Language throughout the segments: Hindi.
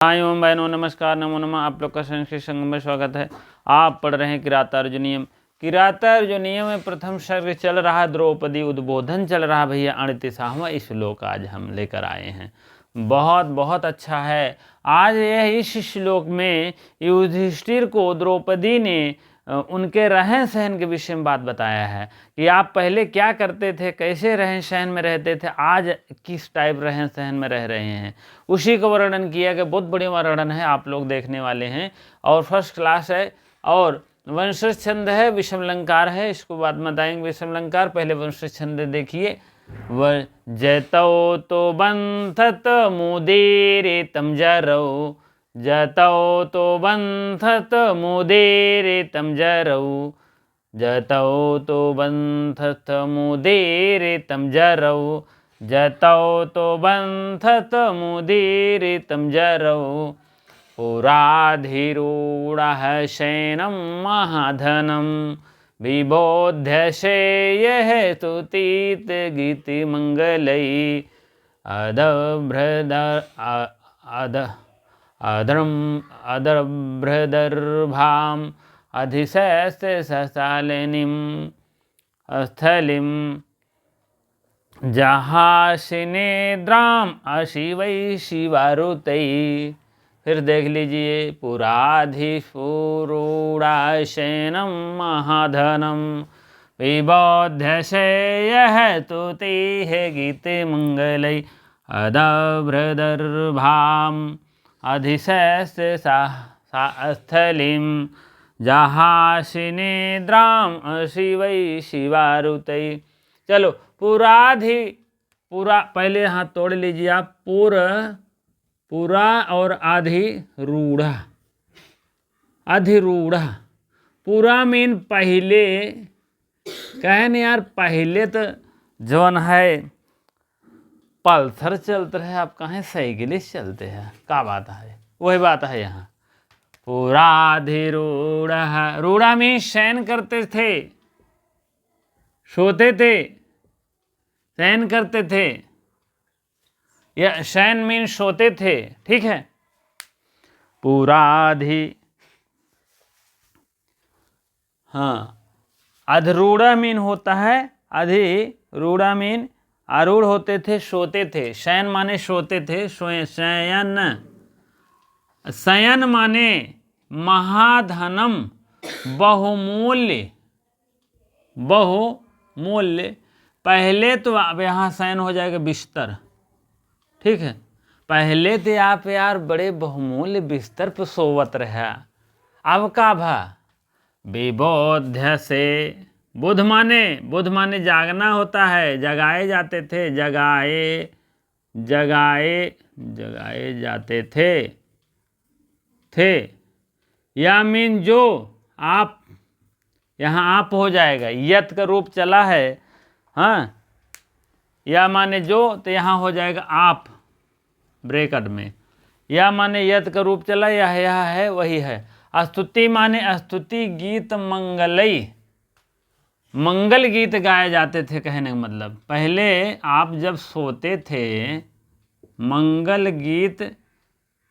हाय ओम बहनों, नमस्कार, नमो नमः। आप लोग का संस्कृत संगम में स्वागत है। आप पढ़ रहे हैं किरातार्जुनीयम। किरातार्जुनीयम में प्रथम सर्ग चल रहा, द्रौपदी उद्बोधन चल रहा भैया। 38वां श्लोक आज हम लेकर आए हैं। बहुत बहुत अच्छा है। आज यह इस श्लोक में युधिष्ठिर को द्रौपदी ने उनके रहन सहन के विषय में बात बताया है कि आप पहले क्या करते थे, कैसे रहन सहन में रहते थे, आज किस टाइप रहन सहन में रह रहे हैं, उसी का वर्णन किया गया। बहुत बढ़िया वर्णन है, आप लोग देखने वाले हैं और फर्स्ट क्लास है। और वंशज छंद है, विषमलंकार है, इसको बाद में बताएंगे। विषमलंकार पहले वंशज छंद देखिए। व जतौ तो बंथत मुदीरे तम जरौ, जतौ तो बंथत मुदेरे तम जरौ, जतौ तो बंथत मुदेरे तम जरौ, जतौ तो बंथत मुदेरे तम जरौ। पुराधिरूढः शयनं महाधनं, विबोध्य श्रेयः स्तुतीत गीतिमङ्गलैः। अदर्भ्रदर्भाम् अधिशस्ते सशालिनीं स्थलीं, जहासिनेद्राम् अशिवै शिवारुतैः। फिर देख लीजिए। पुराधिरूढाशयनं महाधनं, विबोध्य श्रेयः स्तुतिः गीतिमङ्गलैः। अदर्भ्रदर्भाम् अधिशस्ते स्थलीं, जहासिनेद्राम् अशिवै शिवारुतैः। चलो पूरा पहले हाथ तोड़ लीजिए आप। पूरा और अधिरूढ़ा। अधिरूढ़ा पूरा मीन पहले। कहे नहीं यार, पहले तो जौन है पल्सर चलते रहे, आप कहें साइकिल चलते हैं, क्या बात है, वही बात है यहाँ। पुराधिरूढ़, रूढ़ा मीन शयन करते थे, सोते थे, शयन करते थे, या शयन मीन सोते थे, ठीक है। अधिरूढ़ मीन होता है, अधिरूढ़ मीन आरूढ़ होते थे, सोते थे। शयन माने सोते थे, शयन। शयन माने महाधनम, बहुमूल्य, बहुमूल्य। पहले तो अब यहाँ शयन हो जाएगा बिस्तर, ठीक है। पहले तो आप यार बड़े बहुमूल्य बिस्तर पर सोवत रहे, अब का भा विबोध्य से। बुध माने जागना होता है, जगाए जाते थे, जगाए जाते थे। या मीन जो आप, यहाँ आप हो जाएगा, यत का रूप चला है, हाँ। या माने जो, तो यहाँ हो जाएगा आप ब्रैकेट में। या माने यत का रूप चला, यह है वही है। स्तुति माने स्तुति गीत मंगलई, मंगल गीत गाए जाते थे। कहने का मतलब पहले आप जब सोते थे मंगल गीत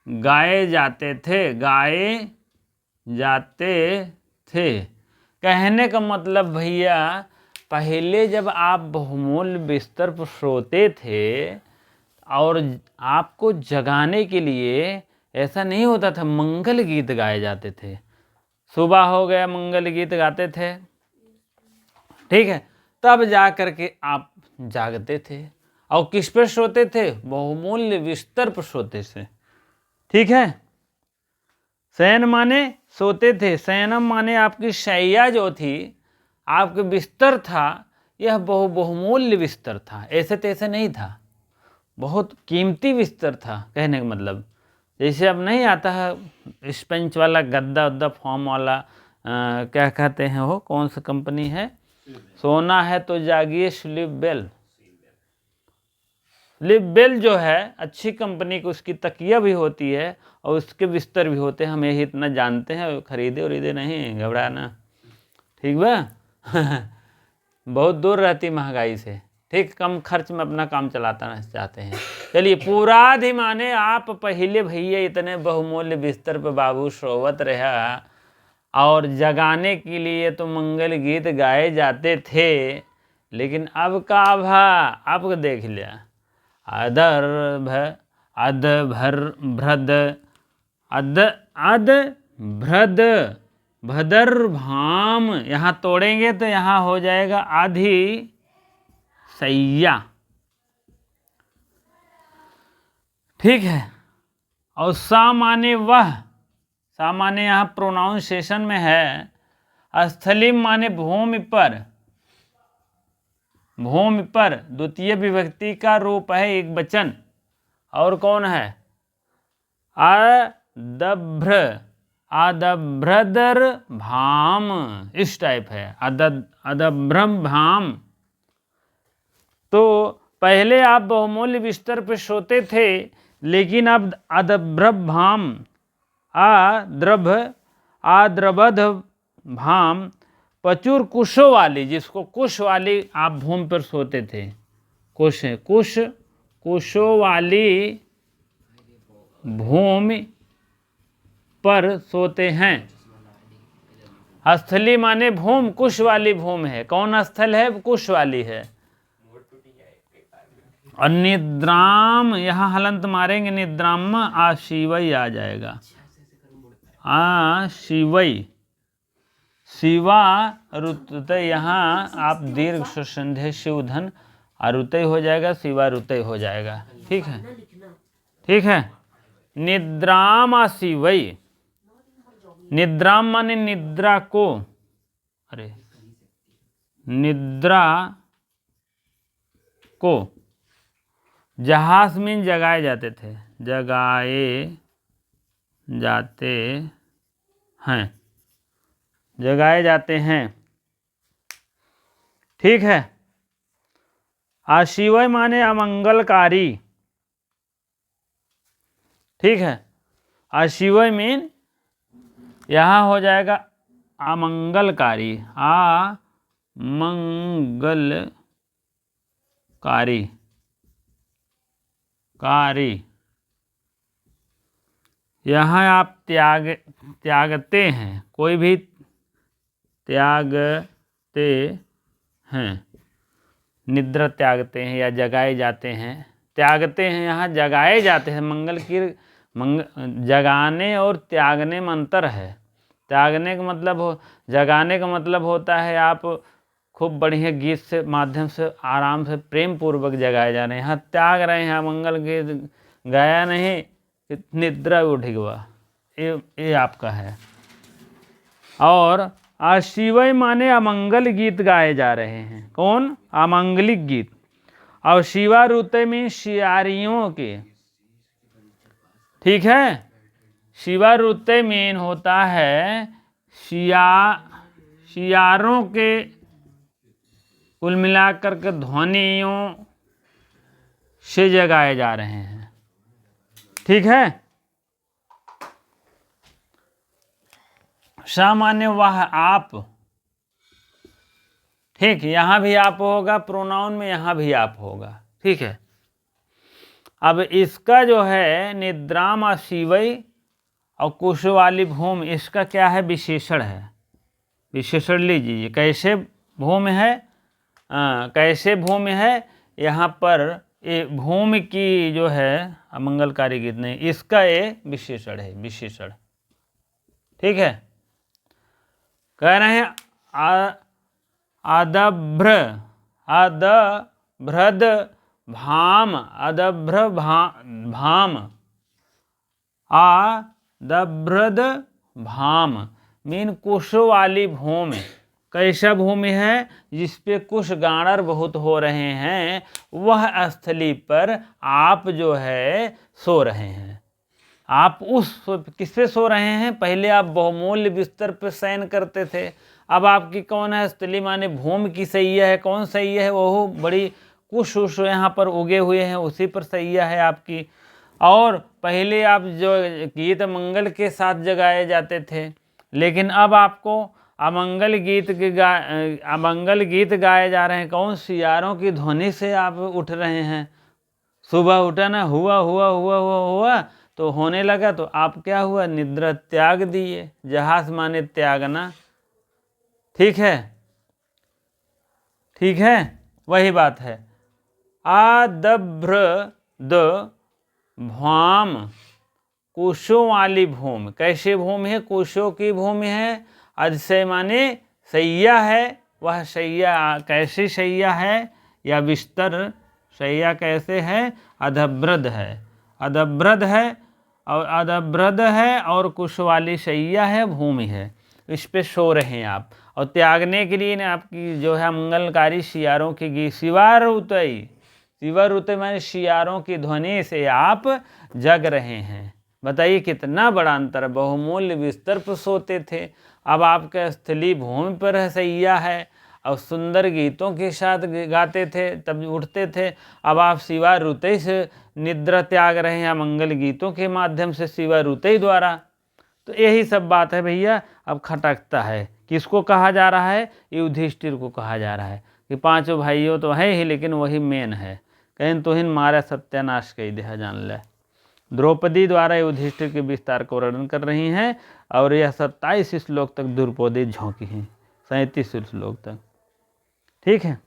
गाए जाते थे। कहने का मतलब भैया, पहले जब आप बहुमूल्य बिस्तर पर सोते थे और आपको जगाने के लिए ऐसा नहीं होता था, मंगल गीत गाए जाते थे। सुबह हो गया, मंगल गीत गाते थे, ठीक है। तब जा करके आप जागते थे। और किस पर सोते थे? बहुमूल्य बिस्तर पर सोते थे, ठीक है। शयन माने सोते थे, शयनम माने आपकी शैया जो थी, आपके बिस्तर था, यह बहुमूल्य बिस्तर था। ऐसे तैसे नहीं था, बहुत कीमती बिस्तर था। कहने का मतलब जैसे अब नहीं आता है स्पंज वाला गद्दा उद्दा, फॉर्म वाला, क्या कहते हैं वो, कौन सा कंपनी है? सोना है तो जागिए, स्लीप बेल। स्लीप बेल जो है अच्छी कंपनी की, उसकी तकिया भी होती है और उसके बिस्तर भी होते हैं। हम यही इतना जानते हैं, खरीदे नहीं, घबराना, ठीक बा। बहुत दूर रहती महंगाई से, ठीक। कम खर्च में अपना काम चलाना चाहते हैं। चलिए पूराधि माने आप पहले भैया इतने बहुमूल्य बिस्तर पे बाबू सोवत रहा और जगाने के लिए तो मंगल गीत गाए जाते थे, लेकिन अब का भा अब देख लिया अदर्भ अद भर भ्रद अद अद भ्रद भदर भाम, यहाँ तोड़ेंगे तो यहाँ हो जाएगा आधी सैया। ठीक है। और सा माने वह, सा माने यहाँ प्रोनाउंसिएशन में है। स्थलिम माने भूमि पर, भूमि पर द्वितीय विभक्ति का रूप है एक वचन। और कौन है? अदभ्र अदभ्रदर भाम, इस टाइप है अदभ्रम भाम। तो पहले आप बहुमूल्य बिस्तर पे सोते थे, लेकिन अब अदभ्रभ भाम आद्रबध भाम प्रचुर कुशों वाली, जिसको कुश वाली आप भूमि पर सोते थे, कुश है कुश, कुशों वाली भूमि पर सोते हैं। स्थली माने भूमि, कुश वाली भूमि है। कौन स्थल है? कुश वाली है। और निद्राम, यहाँ हलंत मारेंगे, निद्राम आशिवई आ जाएगा, आशिवई शिवा रुतय, यहाँ आप दीर्घ सुसंधे शिवधन अरुतय हो जाएगा, शिवा रुतय हो जाएगा। ठीक है, ठीक है। निद्राम आशिवई, निद्राम माने निद्रा को, अरे निद्रा को, जहाज में जगाए जाते थे, जगाए जाते हैं, जगाए जाते हैं। ठीक है। आशिवय माने अमंगलकारी। ठीक है। आशिवय मीन यहाँ हो जाएगा अमंगलकारी, अमंगलकारी कारी। यहाँ आप त्यागते हैं, कोई भी त्यागते हैं, निद्रा त्यागते हैं या जगाए जाते हैं। त्यागते हैं, यहाँ जगाए जाते हैं। मंगल की जगाने और त्यागने में अंतर है। त्यागने का मतलब जगाने का मतलब होता है आप खूब बढ़िया गीत से माध्यम से आराम से प्रेम पूर्वक जगाए जा रहे हैं। यहाँ त्याग रहे हैं, मंगल गीत गाया नहीं, निद्रा उठ गया, ये आपका है। और आशिवय माने अमंगल गीत गाए जा रहे हैं। कौन? अमंगलिक गीत। और शिवा रुतय में शियारियों के, ठीक है। शिवा रुतय में होता है शियारों के, कुल मिलाकर के ध्वनियों से जगाए जा रहे हैं। ठीक है। सामान्य वह आप, ठीक, यहाँ भी आप होगा, प्रोनाउन में यहाँ भी आप होगा। ठीक है। अब इसका जो है निद्राम आशिवई और कुश वाली भूमि, इसका क्या है? विशेषण है। विशेषण लीजिए, कैसे भूमि है, कैसे भूमि है। यहाँ पर ये भूमि की जो है अमंगलकारी गीत नहीं, इसका ये विशेषण है, विशेषण। ठीक है। कह रहे हैं अदभ्र अदभ्रद भाम, अदभ्र भाम अदभ्रद भाम मीन कुश वाली भूमि। कैसा भूमि है? जिसपे कुश गाणर बहुत हो रहे हैं, वह स्थली पर आप जो है सो रहे हैं। आप उस किस पे सो रहे हैं? पहले आप बहुमूल्य बिस्तर पर शयन करते थे, अब आपकी कौन है? स्थली माने भूमि की सैया है। कौन सैया है? वो बड़ी कुश उश यहाँ पर उगे हुए हैं, उसी पर सैया है आपकी। और पहले आप जो गीत मंगल के साथ जगाए जाते थे, लेकिन अब आपको अमंगल गीत गाए जा रहे हैं। कौन? सियारों की ध्वनि से आप उठ रहे हैं, सुबह उठा ना, हुआ हुआ हुआ हुआ हुआ तो होने लगा, तो आप क्या हुआ, निद्रा त्याग दिए। जहाज माने त्यागना, ठीक है, ठीक है, वही बात है। आदभ्रद भ्वाम, कोशों वाली भूमि। कैसे भूमि है, कोशों की भूमि है। अधिशय माने शैया है, वह शैया कैसी शैया है, या बिस्तर, शैया कैसे है, अधभ्रद है, अधभ्रद है, और अधभ्रद है और कुश वाली शैया है, भूमि है, इस पे सो रहे हैं आप। और त्यागने के लिए ना आपकी जो है मंगलकारी शियारों की गीत, शिवार उतई, शिवर उतई माने शियारों की ध्वनि से आप जग रहे हैं। बताइए कितना बड़ा अंतर। बहुमूल्य बिस्तर पर सोते थे, अब आपके स्थलीय भूमि पर शैया है, और सुंदर गीतों के साथ गाते थे तब उठते थे। अब आप शिवा रुतई से निद्रा त्याग रहे हैं, मंगल गीतों के माध्यम से शिवा रुतई द्वारा। तो यही सब बात है भैया। अब खटकता है, किसको कहा जा रहा है, युधिष्ठिर को कहा जा रहा है कि पांचों भाइयों तो है ही, लेकिन वही मेन है। कहीं तो हिन मारा सत्यानाश कही देहा जान ले। द्रौपदी द्वारा युधिष्ठिर के विस्तार को वर्णन कर रही हैं, और यह 27 श्लोक तक द्रौपदी झोंकी हैं, 37 श्लोक तक, ठीक है।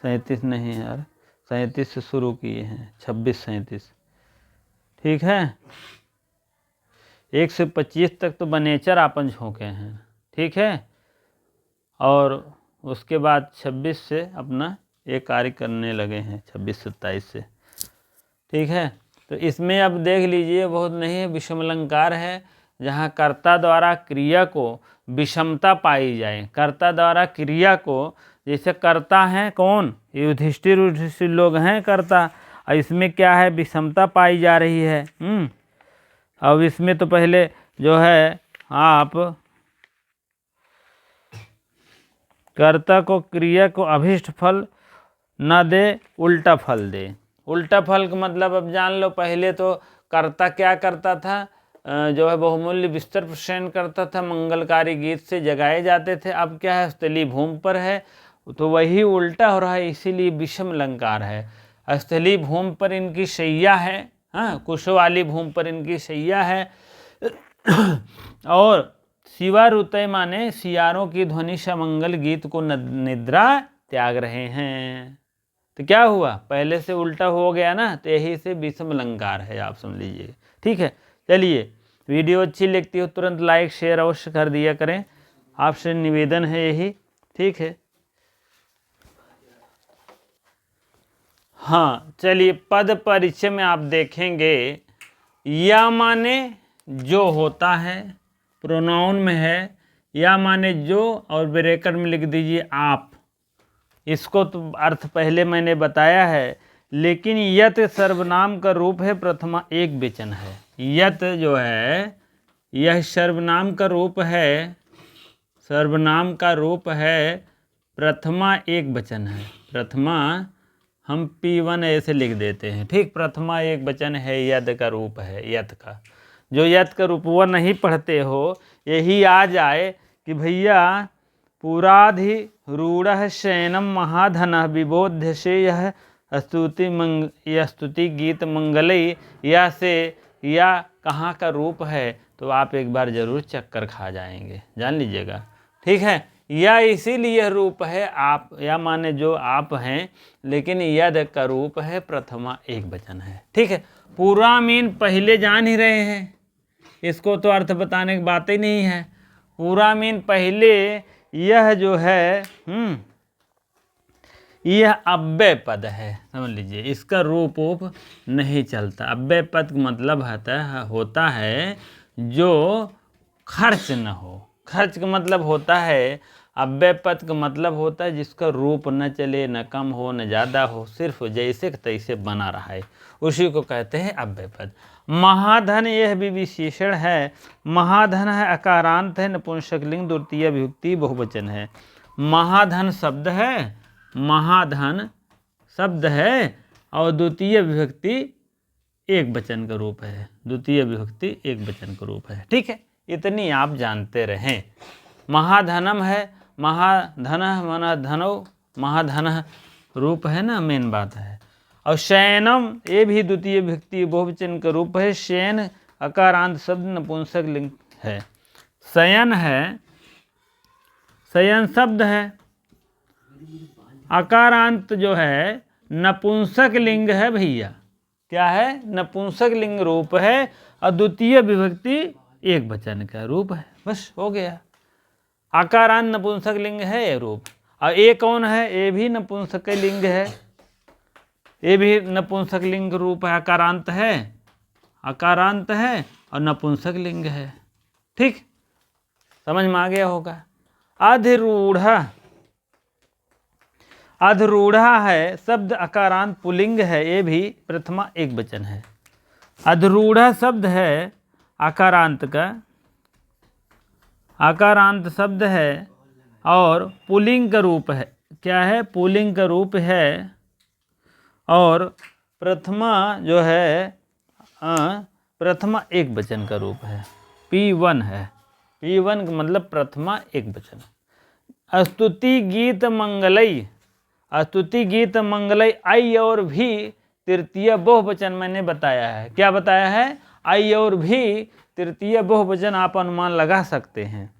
37 नहीं यार, 37 से शुरू किए हैं, 26 37, ठीक है। 1 से 25 तक तो बनेचर आपन झोंके हैं, ठीक है। और उसके बाद 26 से अपना ये कार्य करने लगे हैं, 26 27 से, ठीक है। तो इसमें अब देख लीजिए, बहुत नहीं है, विषम अलंकार है, जहाँ कर्ता द्वारा क्रिया को विषमता पाई जाए। कर्ता द्वारा क्रिया को, जैसे कर्ता हैं कौन, युधिष्ठिर लोग हैं कर्ता, और इसमें क्या है, विषमता पाई जा रही है। अब इसमें तो पहले जो है आप कर्ता को क्रिया को अभिष्ट फल न दे, उल्टा फल दे। उल्टा फल का मतलब अब जान लो। पहले तो कर्ता क्या करता था, जो है बहुमूल्य बिस्तर पर शयन करता था, मंगलकारी गीत से जगाए जाते थे। अब क्या है, स्थलीय भूमि पर है, तो वही उल्टा हो रहा है, इसीलिए विषम अलंकार है। स्थलीय भूमि पर इनकी शैया है, हाँ, कुश वाली भूमि पर इनकी शैया है। और शिवा रुतय माने सियारों की ध्वनि से मंगल गीत को निद्रा त्याग रहे हैं। तो क्या हुआ, पहले से उल्टा हो गया ना, तो यही से विषम अलंकार है, आप समझ लीजिए, ठीक है। चलिए, वीडियो अच्छी लगती हो तुरंत लाइक शेयर अवश्य कर दिया करें, आपसे निवेदन है यही, ठीक है। हाँ चलिए, पद परिचय में आप देखेंगे, या माने जो होता है, प्रोनाउन में है, या माने जो, और ब्रैकेट में लिख दीजिए आप। इसको तो अर्थ पहले मैंने बताया है, लेकिन यत सर्वनाम का रूप है, प्रथमा एक वचन है। यत जो है यह सर्वनाम का रूप है, सर्वनाम का रूप है, प्रथमा एक वचन है। प्रथमा हम P1 ऐसे लिख देते हैं, ठीक। प्रथमा एक वचन है, यद का रूप है, यत का। जो यत का रूप वह नहीं पढ़ते हो, यही आ जाए कि भैया पुराधि रूढ़ शयनम महाधन विबोध्य से यह स्तुति गीत मंगलई, या से या कहाँ का रूप है, तो आप एक बार जरूर चक्कर खा जाएंगे, जान लीजिएगा, ठीक है। या इसीलिए रूप है आप, या माने जो आप हैं, लेकिन यद का रूप है, प्रथमा एक वचन है, ठीक है। पूरा मीन पहले जान ही रहे हैं, इसको तो अर्थ बताने की बात ही नहीं है। पूरा मीन पहले, यह जो है यह अव्यय पद है, समझ लीजिए, इसका रूप नहीं चलता। अव्यय पद का मतलब होता है जो खर्च न हो। खर्च का मतलब होता है, अव्यय पद का मतलब होता है जिसका रूप न चले, न कम हो न ज़्यादा हो, सिर्फ जैसे तैसे बना रहा है, उसी को कहते हैं अव्यय पद। महाधन यह भी विशेषण है। महाधन है अकारांत है, नपुंसकलिंग द्वितीय विभक्ति बहुवचन है। महाधन शब्द है, महाधन शब्द है, और द्वितीय विभक्ति एक वचन का रूप है, द्वितीय विभक्ति एक वचन का रूप है, ठीक है। इतनी आप जानते रहें। महाधनम है, महाधन मना धनो, महाधन रूप है ना, मेन बात है। और शयनम ये भी द्वितीय विभक्ति बहुवचन का रूप है। शयन अकारांत शब्द नपुंसक लिंग है। शयन है, शयन शब्द है, अकारांत जो है नपुंसक लिंग है भैया। क्या है? नपुंसक लिंग रूप है और द्वितीय विभक्ति एक वचन का रूप है। बस हो गया। आकारांत नपुंसक लिंग है ये रूप। और ये कौन है? ये भी नपुंसक लिंग है, ये भी नपुंसक लिंग रूप है। आकारांत है, आकारांत है और नपुंसक लिंग है। ठीक, समझ में आ गया होगा। अधिरूढ़ा, अधिरूढ़ा है शब्द अकारांत पुल्लिंग है, ये भी प्रथमा एक वचन है। अधिरूढ़ा शब्द है आकारांत का, आकारांत शब्द है और पुल्लिंग का रूप है। क्या है? पुल्लिंग का रूप है और प्रथमा जो है प्रथमा एक वचन का रूप है। P1 है। P1 का मतलब प्रथमा एक वचन। स्तुति गीत मंगलई, स्तुति गीत मंगलई आई और भी तृतीय बहुवचन मैंने बताया है। क्या बताया है? आई और भी तृतीय बहुवचन आप अनुमान लगा सकते हैं।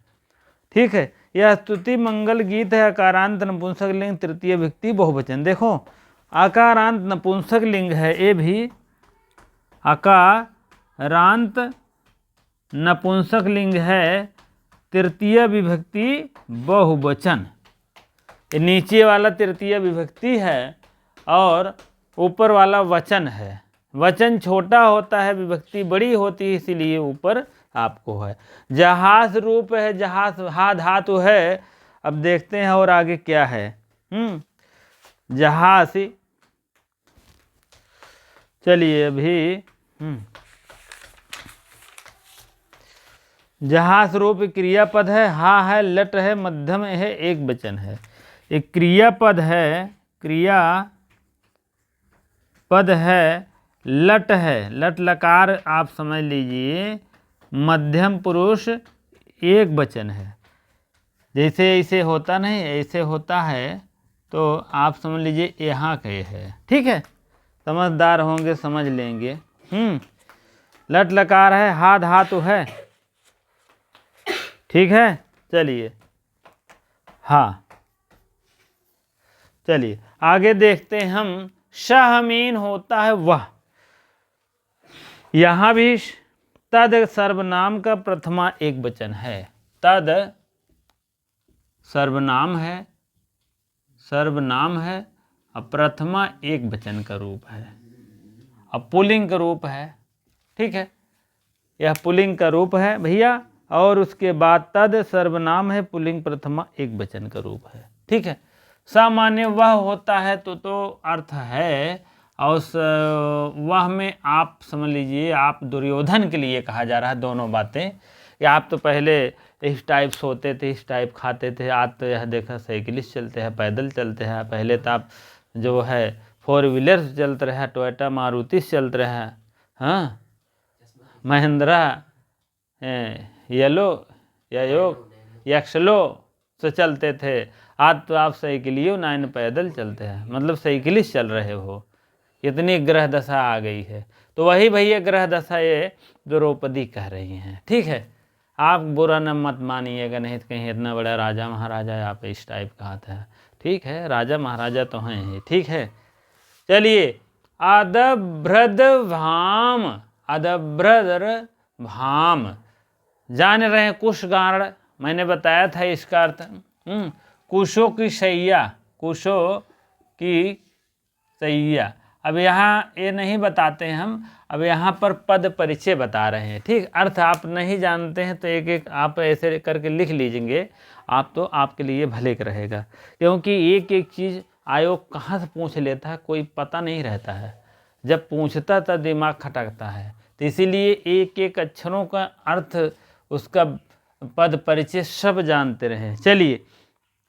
ठीक है, यह स्तुति मंगल गीत है आकारांत नपुंसक लिंग तृतीय विभक्ति बहुवचन। देखो आकारांत नपुंसक लिंग है, ये भी आकारांत नपुंसक लिंग है तृतीय विभक्ति बहुवचन। नीचे वाला तृतीय विभक्ति है और ऊपर वाला वचन है। वचन छोटा होता है, विभक्ति बड़ी होती है, इसीलिए ऊपर आपको है। जहाज रूप है, जहाज हा धातु है। अब देखते हैं और आगे क्या है। जहाज, चलिए अभी जहाज रूप क्रियापद है, हा है, लट है, मध्यम है, एक वचन है। एक क्रियापद है, क्रियापद है, लट है, लट लकार आप समझ लीजिए, मध्यम पुरुष एक वचन है। जैसे ऐसे होता नहीं, ऐसे होता है तो आप समझ लीजिए यहाँ के है। ठीक है, समझदार होंगे समझ लेंगे। लट लकार है, हा धातु है। ठीक है, चलिए हाँ, चलिए आगे देखते हैं हम। शाहमीन होता है वह, यहाँ भी तद सर्वनाम का प्रथमा एक वचन है। तद सर्वनाम है, सर्वनाम है और प्रथमा एक वचन का रूप है और पुल्लिंग का रूप है। ठीक है, यह पुल्लिंग का रूप है भैया। और उसके बाद तद सर्वनाम है, पुल्लिंग प्रथमा एक वचन का रूप है। ठीक है, सामान्य वह होता है तो अर्थ है। और वह में आप समझ लीजिए, आप दुर्योधन के लिए कहा जा रहा है दोनों बातें। कि आप तो पहले इस टाइप सोते थे, इस टाइप खाते थे, आज तो यह देखा साइकिल से चलते हैं, पैदल चलते हैं। पहले तो आप जो है 4 व्हीलर से चलते रहे, टोयोटा मारुति से चलते रहे, हाँ, महिंद्रा येलो या एक्सलो से चलते थे। आज तो आप साइकिलियों 9 पैदल चलते हैं, मतलब साइकिल से चल रहे हो। इतनी ग्रह दशा आ गई है। तो वही भैया ग्रह दशा ये द्रौपदी कह रही हैं। ठीक है, आप बुरा न मत मानिएगा, नहीं तो कहीं इतना बड़ा राजा महाराजा आप इस टाइप कहा था। ठीक है, राजा महाराजा तो हैं ही। ठीक है, चलिए अदभ्रद भाम, अदभ्रद भाम जान रहे हैं। कुशगाण मैंने बताया था इसका अर्थ, कुशों की सैया, कुशों की सैया। अब यहाँ ये नहीं बताते हैं हम, अब यहाँ पर पद परिचय बता रहे हैं। ठीक, अर्थ आप नहीं जानते हैं तो एक एक आप ऐसे करके लिख लीजिएंगे, आप तो आपके लिए भले का रहेगा। क्योंकि एक एक चीज़ आयोग कहाँ से पूछ लेता है कोई पता नहीं रहता है, जब पूछता तब दिमाग खटकता है। तो इसीलिए एक एक अक्षरों का अर्थ, उसका पद परिचय सब जानते रहें। चलिए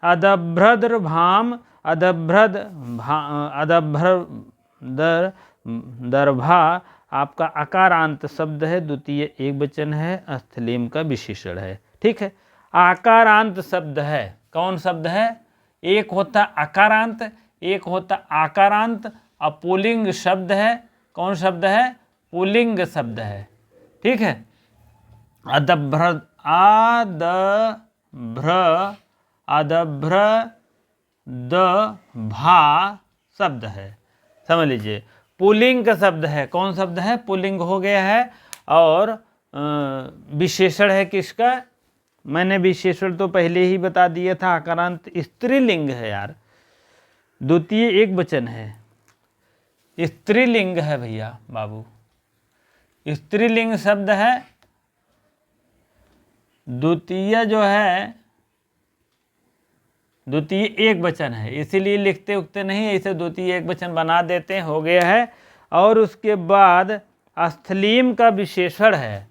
अदभ्रद भाम, अदभ्रद दर्भा आपका अकारांत शब्द है, द्वितीय एक वचन है, स्थलीम का विशेषण है। ठीक है, आकारांत शब्द है। कौन शब्द है? एक होता अकारांत, एक होता आकारांत अब पुल्लिंग शब्द है, कौन शब्द है? पुल्लिंग शब्द है, ठीक है। अदभ्र अदभ्र द भा शब्द है, समझ लीजिए पुल्लिंग का शब्द है। कौन शब्द है? पुल्लिंग हो गया है। और विशेषण है किसका? मैंने विशेषण तो पहले ही बता दिया था, आकारांत स्त्रीलिंग है यार, द्वितीय एक वचन है, स्त्रीलिंग है भैया बाबू, स्त्रीलिंग शब्द है। द्वितीय जो है, द्वितीय एक वचन है, इसीलिए लिखते उगते नहीं, ऐसे द्वितीय एक वचन बना देते हैं, हो गया है। और उसके बाद स्थलीम का विशेषण है,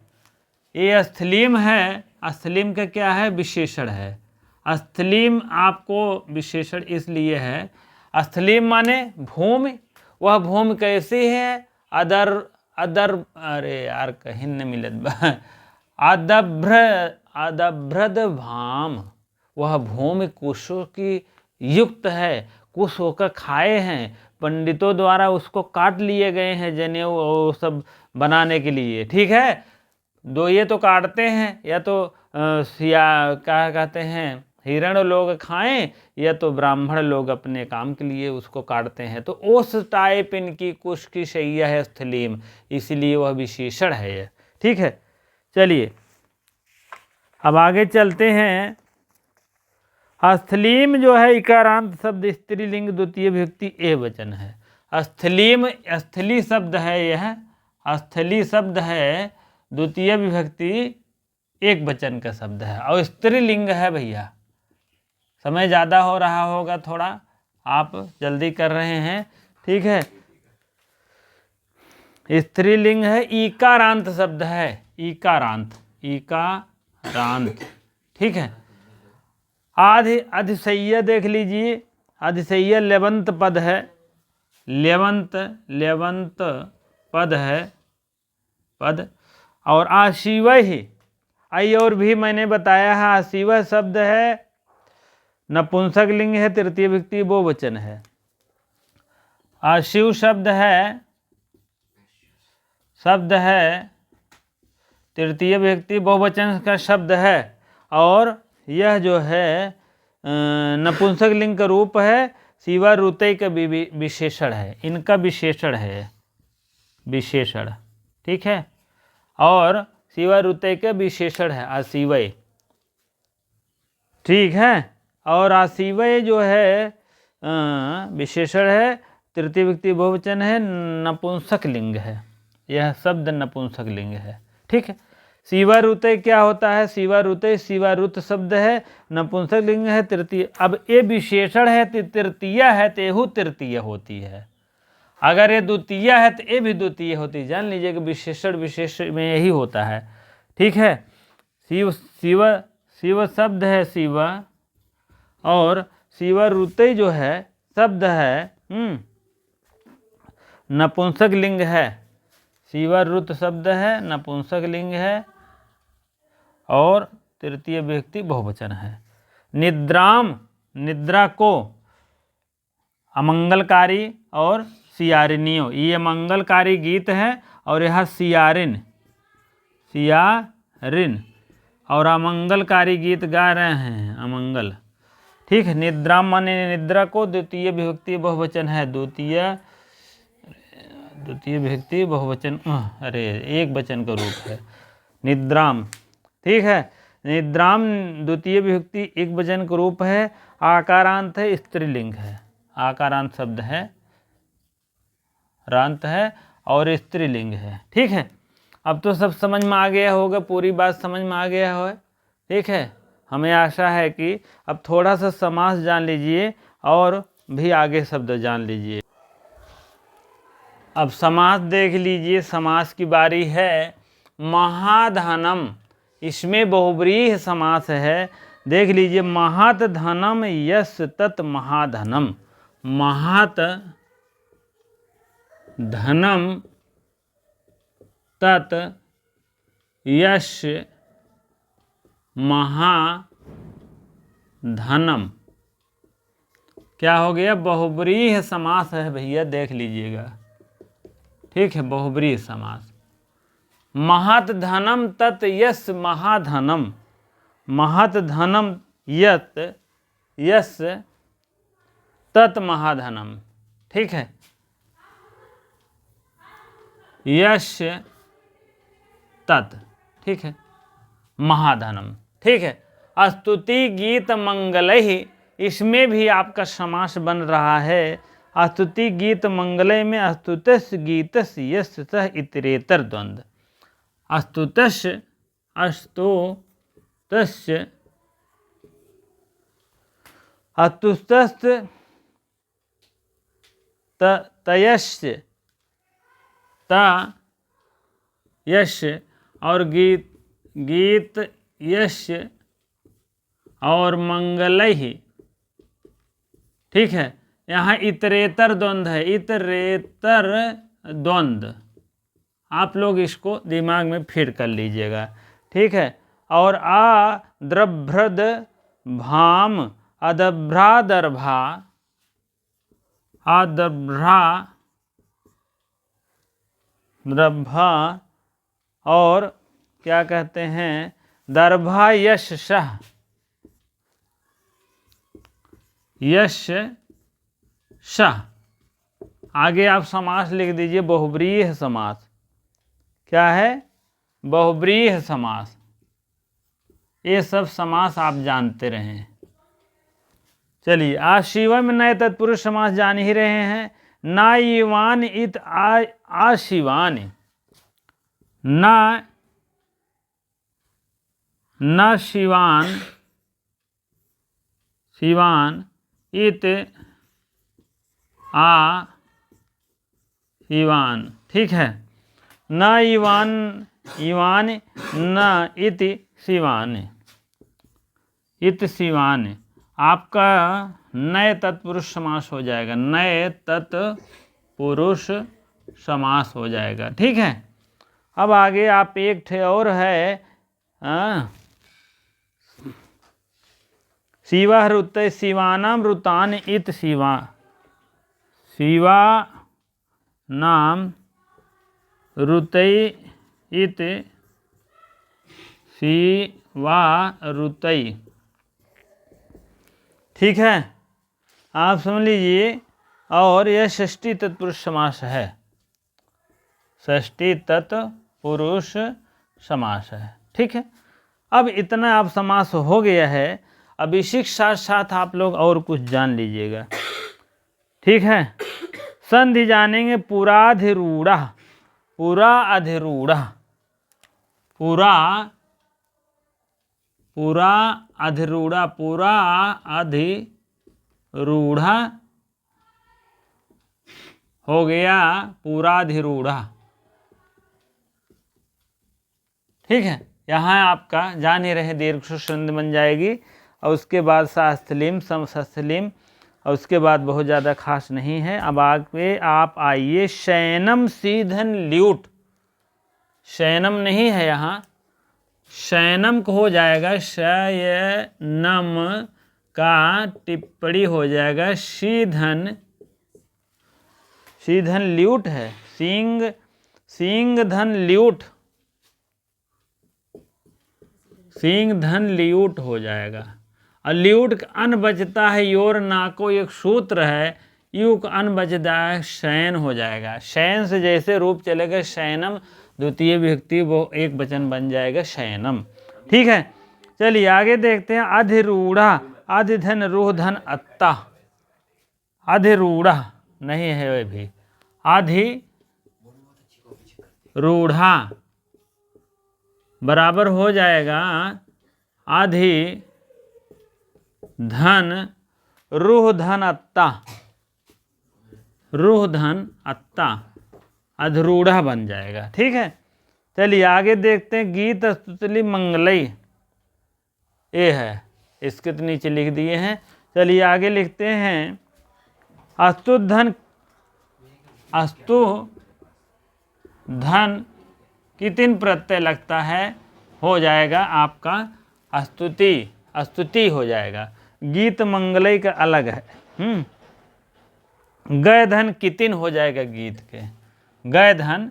ये स्थलीम है, स्थलीम का क्या है? विशेषण है। स्थलीम आपको विशेषण इसलिए है, स्थलीम माने भूमि, वह भूमि कैसी है? अरे यार कहीं न मिलत अदभ्रद भाम, वह भूमि कुशों की युक्त है, कुश होकर खाए हैं, पंडितों द्वारा उसको काट लिए गए हैं जनेऊ वो सब बनाने के लिए, ठीक है। दो ये तो काटते हैं, या तो या क्या कहते हैं हिरण लोग खाएं, या तो ब्राह्मण लोग अपने काम के लिए उसको काटते हैं। तो उस टाइप इनकी कुश की शैया है स्थलीम, इसलिए वह विशेषण है ये, ठीक है। चलिए अब आगे चलते हैं। स्थलीम जो है इकारांत शब्द, स्त्रीलिंग, द्वितीय विभक्ति एकवचन है। स्थलीम स्थली शब्द है, यह स्थली शब्द है, द्वितीय विभक्ति एक वचन का शब्द है, और स्त्रीलिंग है भैया। समय ज़्यादा हो रहा होगा थोड़ा, आप जल्दी कर रहे हैं, ठीक है। स्त्रीलिंग है, ईकारांत शब्द है, ईकारांत, ठीक है। अधिशय्य देख लीजिए, अधिशय्य लेवंत पद है, लेवंत पद है, पद। और आशीवह ही आई, और भी मैंने बताया है, आशीवह शब्द है, नपुंसक लिंग है, तृतीय विभक्ति बहुवचन है। आशिव शब्द है तृतीय विभक्ति बहुवचन का शब्द है, और यह जो है नपुंसक लिंग का रूप है, शिवा रुतय का विशेषण है, इनका विशेषण है, विशेषण, ठीक है। और शिवा रुतय का विशेषण है आशीवय, ठीक है। और आशीवय जो है विशेषण है, तृतीय व्यक्ति बहुवचन है, नपुंसक लिंग है, यह शब्द नपुंसक लिंग है, ठीक है। शिवारुतय क्या होता है? शिवारुतय शिवारुत शब्द है, नपुंसक लिंग है, तृतीय। अब ये विशेषण है, तृतीय है, तेहु तृतीय होती है। अगर ये द्वितीय है तो ये भी द्वितीय होती है, जान लीजिए कि विशेषण विशेष में यही होता है, ठीक है। शिव शब्द है शिव, और शिवारुतय जो है शब्द है नपुंसक लिंग है, शिवारुत शब्द है, नपुंसक लिंग है, और तृतीय व्यक्ति बहुवचन है। निद्राम, निद्रा को अमंगलकारी और सियारिनियों, ये मंगलकारी गीत है, और यह सियारिन और अमंगलकारी गीत गा रहे हैं, अमंगल, ठीक है। निद्राम माने निद्रा को, द्वितीय विभक्ति बहुवचन है, द्वितीय विभक्ति बहुवचन, अरे एक वचन का रूप है निद्राम, ठीक है। निद्राम द्वितीय विभक्ति एक वचन का रूप है, आकारांत है, स्त्रीलिंग है, आकारांत शब्द है, रांत है और स्त्रीलिंग है, ठीक है। अब तो सब समझ में आ गया होगा, पूरी बात समझ में आ गया हो, ठीक है। हमें आशा है कि अब थोड़ा सा समास जान लीजिए और भी आगे शब्द जान लीजिए। अब समास देख लीजिए, समास की बारी है। महाधनम, इसमें बहुब्रीहि समास है, देख लीजिए। महत धनम यश तत् महाधनम, महत धनम तत् यश महाधनम, क्या हो गया, बहुब्रीहि समास है भैया, देख लीजिएगा। ठीक है, बहुब्रीहि समास। महत धनम तत् यस महाधनम, महत धनम यत यस तत् महाधनम। ठीक है, यश तत्, ठीक है, महाधनम। ठीक है, स्तुति गीत मंगलहि, इसमें भी आपका समास बन रहा है। स्तुति गीत मंगलय में स्तुतस गीतस यस सह इतरेतर द्वंद्व। स्तुतस अस्तुतस अस्तुतस तयस्य ता यश और गीत यश और मंगलहि। ठीक है, यहाँ इतरेतर द्वंद्व है, इतरेतर द्वंद्व, आप लोग इसको दिमाग में फिट कर लीजिएगा। ठीक है, और आ द्रभ्रद भाम अदभ्रा दर्भा, आदभ्रा द्रभा और क्या कहते हैं, दर्भा यश शाह, यश शाह। आगे आप समास लिख दीजिए, बहुब्रीहि समास। क्या है, बहुब्रीहि समास। ये सब समास आप जानते रहे। चलिए, आज शिवा में नए तत्पुरुष समास जान ही रहे हैं। ना युवान इत आशिवान, ना शिवान शिवान इत आ शिवान। ठीक है, न इवान इवान न इति शिवान, इत शिवान आपका नए तत्पुरुष समास हो जाएगा, नए तत्पुरुष समास हो जाएगा। ठीक है, अब आगे आप एक ठे और है, शिवा ऋतय शिवानाम ऋतान इत शिवा, शिवा नाम ऋतय इत शिवा ऋतय। ठीक है, आप समझ लीजिए। और यह षष्ठी तत्पुरुष समास है, षष्ठी तत्पुरुष समास है। ठीक है, अब इतना आप समास हो गया है। अब इसी के साथ साथ आप लोग और कुछ जान लीजिएगा। ठीक है, संधि जानेंगे, पुराधिरूढ़ा, पुरा अधिरूढ़ा, पुरा अधिरूढ़ा, पुरा अधिरूढ़ा हो गया पुराधिरूढ़ा। ठीक है, यहाँ आपका जान ही रहे दीर्घ संधि बन जाएगी, और उसके बाद शास्त्रीलिम समशास्त्रीलिम, और उसके बाद बहुत ज़्यादा खास नहीं है। अब आगे आप आइए, शयनम सीधन ल्यूट, शयनम नहीं है यहाँ, शयनम को हो जाएगा, शयनम का टिप्पणी हो जाएगा सीधन, सीधन ल्यूट है, सिंग धन ल्यूट, सिंग धन ल्यूट हो जाएगा। और ल्यूट का अन बचता है योर ना को, एक सूत्र है, यू का अन बचता है शयन हो जाएगा। शयन से जैसे रूप चलेगा शयनम, द्वितीय विभक्ति वो एक वचन बन जाएगा शयनम। ठीक है, चलिए आगे देखते हैं। अधिरूढ़ा, अधिधन रूह धन अत्ता, अधिरूढ़ा नहीं है वे भी, अधिरूढ़ा बराबर हो जाएगा आधि धन रूह धन अत्ता, रूह धन अत्ता, अधिरूढ़ा बन जाएगा। ठीक है, चलिए आगे देखते हैं। गीत स्तुति मंगलई, ये है, इसके तो नीचे लिख दिए हैं। चलिए आगे लिखते हैं। अस्तु धन, अस्तु धन कितने प्रत्यय लगता है, हो जाएगा आपका स्तुति, स्तुति हो जाएगा। गीत मंगलई का अलग है, गय धन कितिन हो जाएगा गीत के, गय धन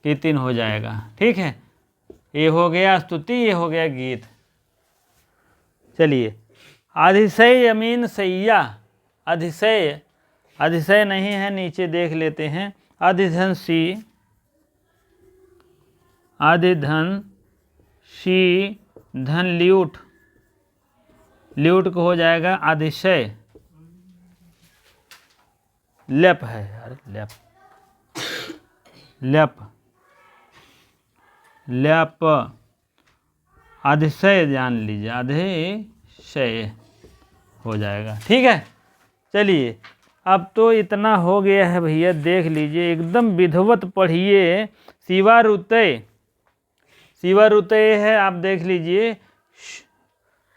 कितिन हो जाएगा। ठीक है, ये हो गया स्तुति, ये हो गया गीत। चलिए, अधिशय यमीन सैया, अधिशय, अधिशय नहीं है, नीचे देख लेते हैं। अधिधन सी, अधिधन सी धन ल्यूट, ल्यूट को हो जाएगा अधिशय, लेप है, अरे लेप, लेप, लेप, अधिशय जान लीजिए, अधिशय हो जाएगा। ठीक है, चलिए अब तो इतना हो गया है भैया, देख लीजिए एकदम विधिवत पढ़िए। शिवा रुतय, शिवा रुतय है, आप देख लीजिए।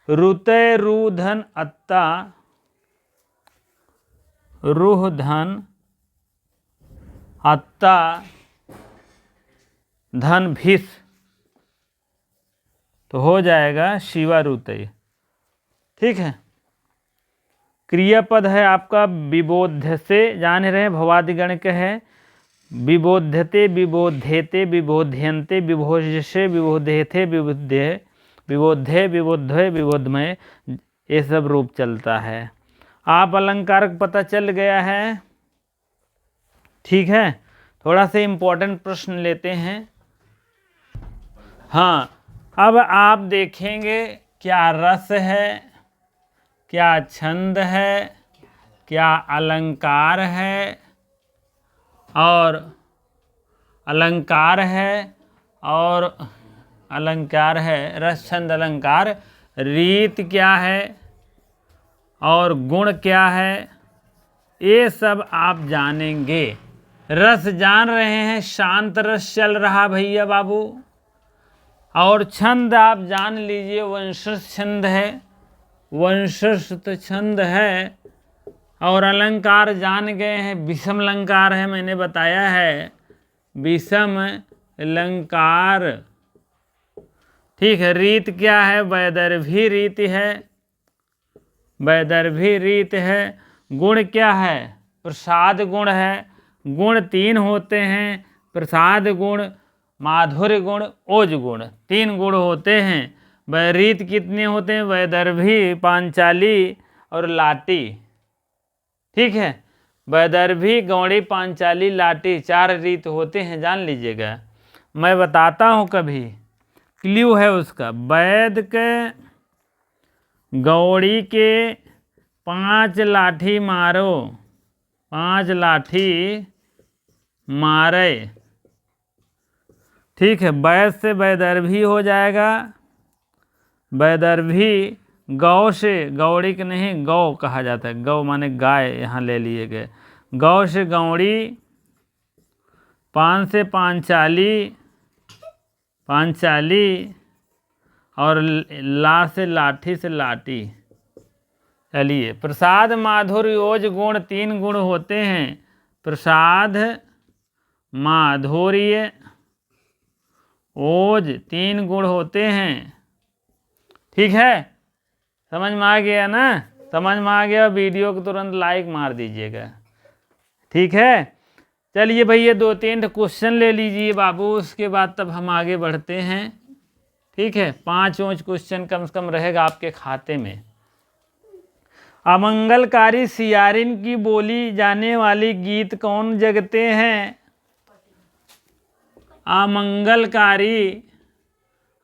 रुतय रू धन अत्ता, रूह धन अत्ता धन भिस, तो हो जाएगा शिवा रुतय। ठीक है, क्रियापद है आपका विबोध्य से, जान रहे हैं भवादिगण के है। विबोध्यते, विबोध्येते, विबोध्यन्ते, विभोज्यसे, विबोध्येथे, विबोध्य, विबोध्य, विबोध्य, विबोधमय, ये सब रूप चलता है। आप अलंकार पता चल गया है। ठीक है, थोड़ा सा इम्पोर्टेंट प्रश्न लेते हैं। हाँ, अब आप देखेंगे क्या रस है, क्या छंद है, क्या अलंकार है, और अलंकार है, और अलंकार है, रस छंद अलंकार, रीत क्या है और गुण क्या है, ये सब आप जानेंगे। रस जान रहे हैं, शांत रस चल रहा भैया बाबू, और छंद आप जान लीजिए, वंशज छंद है, वंशस्थ छंद है, और अलंकार जान गए हैं, विषम अलंकार है, मैंने बताया है विषम अलंकार। ठीक है, रीत क्या है, वैदर्भी रीत है, वैदर्भी रीत है। गुण क्या है, प्रसाद गुण है, गुण 3 होते हैं, प्रसाद गुण, माधुर्य गुण, ओज गुण, 3 गुण होते हैं। रीत कितने होते हैं, वैदर्भी, पांचाली और लाटी। ठीक है, वैदर्भी, गौड़ी, पांचाली, लाटी, 4 रीत होते हैं, जान लीजिएगा। मैं बताता हूँ कभी, क्ल्यू है उसका। वैद के गौड़ी के 5 लाठी मारो, 5 लाठी मारे। ठीक है, वैद से वैदर्भी हो जाएगा, वैदर्भी। गौ से, गौड़ी के नहीं, गौ कहा जाता है, गौ माने गाय, यहाँ ले लिए गए। गौ से गौड़ी, 5 से पांचाली, पांचाली, और ला से लाठी से लाटी। चलिए, प्रसाद, माधुर्य, ओज गुण, 3 गुण होते हैं। प्रसाद, माधुर्य, ओज, 3 गुण होते हैं। ठीक है, समझ में आ गया ना? समझ में आ गया, वीडियो को तुरंत लाइक मार दीजिएगा। ठीक है, चलिए भैया 2-3 क्वेश्चन ले लीजिए बाबू, उसके बाद तब हम आगे बढ़ते हैं। ठीक है, 5 क्वेश्चन कम से कम रहेगा आपके खाते में। अमंगलकारी सियारिन की बोली जाने वाली गीत कौन जगते हैं? अमंगलकारी,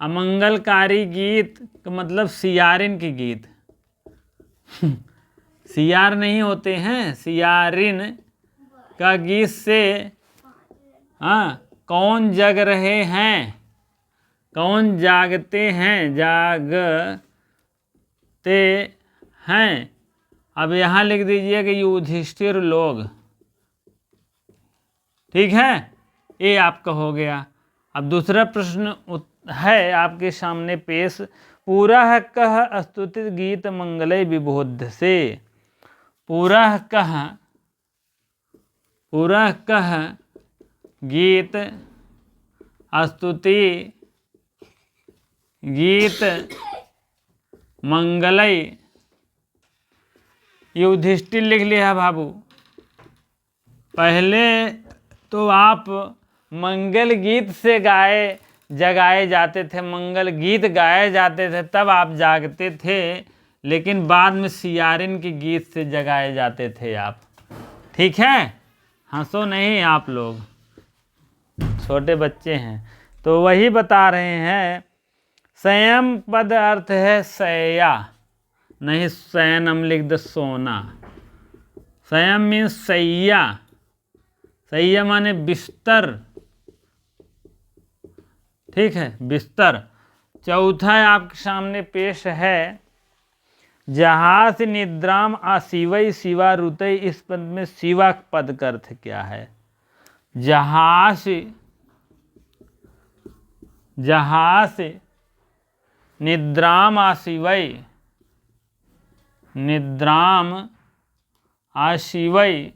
अमंगलकारी गीत का मतलब सियारिन के गीत। सियार नहीं होते हैं, सियारिन का गीत से कौन जग रहे हैं, कौन जागते हैं, जागते हैं। अब यहाँ लिख दीजिए कि युधिष्ठिर लोग। ठीक है, ये आपका हो गया। अब दूसरा प्रश्न है आपके सामने पेश। पूरा कह स्तुति गीत मंगलय विबोध से। पूरा कह, पूरा कह गीत स्तुति गीत मंगलय युधिष्ठिर लिख लिया बाबू। पहले तो आप मंगल गीत से जगाए जाते थे, मंगल गीत गाए जाते थे, तब आप जागते थे, लेकिन बाद में सियारिन के गीत से जगाए जाते थे आप। ठीक है, हंसो नहीं आप लोग, छोटे बच्चे हैं। तो वही बता रहे हैं, संयम पद अर्थ है सैया, नहीं शयनम लिख दो सोना। संयम मीन्स सैया, सैया माने बिस्तर। ठीक है, बिस्तर। चौथा आपके सामने पेश है, जहाज निद्राम आशिवई शिवा रुतई। इस पद में शिवा पद का अर्थ क्या है? जहाज निद्राम आशिवई, निद्राम आशिवई,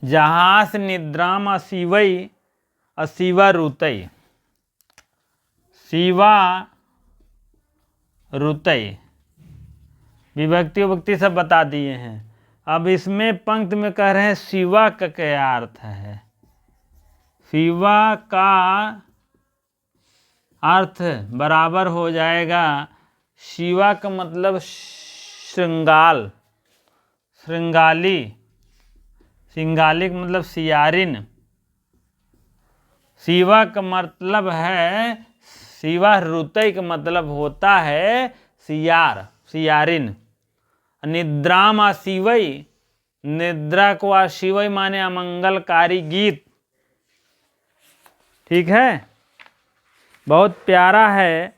जहाज निद्राम आशिवई अशिवा रुतई, शिवा रुतई। विभक्ति विभक्ति सब बता दिए हैं। अब इसमें पंक्ति में कह रहे हैं शिवा का क्या अर्थ है? शिवा का अर्थ बराबर हो जाएगा, शिवा का मतलब श्रृंगाल, श्रृंगाली, श्रृंगाली का मतलब सियारिन। शिवा का मतलब है, शिवा रुतई का मतलब होता है सियार, सियारिन। निद्राम आशिवई, निद्रा को आशिवई माने अमंगलकारी गीत। ठीक है, बहुत प्यारा है।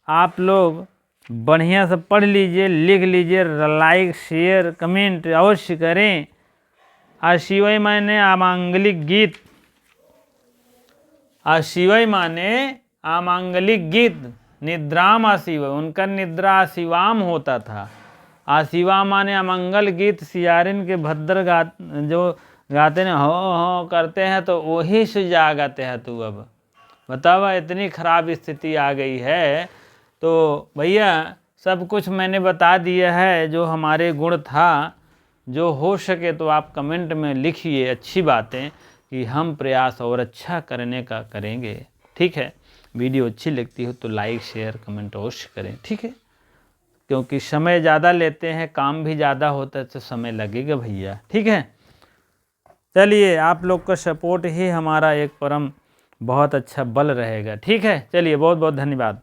आप लोग बढ़िया से पढ़ लीजिए, लिख लीजिए, लाइक शेयर कमेंट अवश्य करें। आशिवई माने अमांगलिक गीत, आशिवई माने अमांगलिक गीत। निद्राम आशिवई, उनका निद्रा आशिवाम होता था। आशिवा माने अमंगल गीत। सियारिन के भद्र जो गाते हैं हो करते हैं, तो वही से जागते हैं तू। अब बताओ, इतनी खराब स्थिति आ गई है। तो भैया सब कुछ मैंने बता दिया है, जो हमारे गुण था। जो हो सके तो आप कमेंट में लिखिए अच्छी बातें, कि हम प्रयास और अच्छा करने का करेंगे। ठीक है, वीडियो अच्छी लगती हो तो लाइक शेयर कमेंट अवश्य करें। ठीक है, क्योंकि समय ज़्यादा लेते हैं, काम भी ज़्यादा होता है, तो समय लगेगा भैया। ठीक है, चलिए, आप लोग का सपोर्ट ही हमारा एक परम बहुत अच्छा बल रहेगा। ठीक है, चलिए, बहुत बहुत धन्यवाद।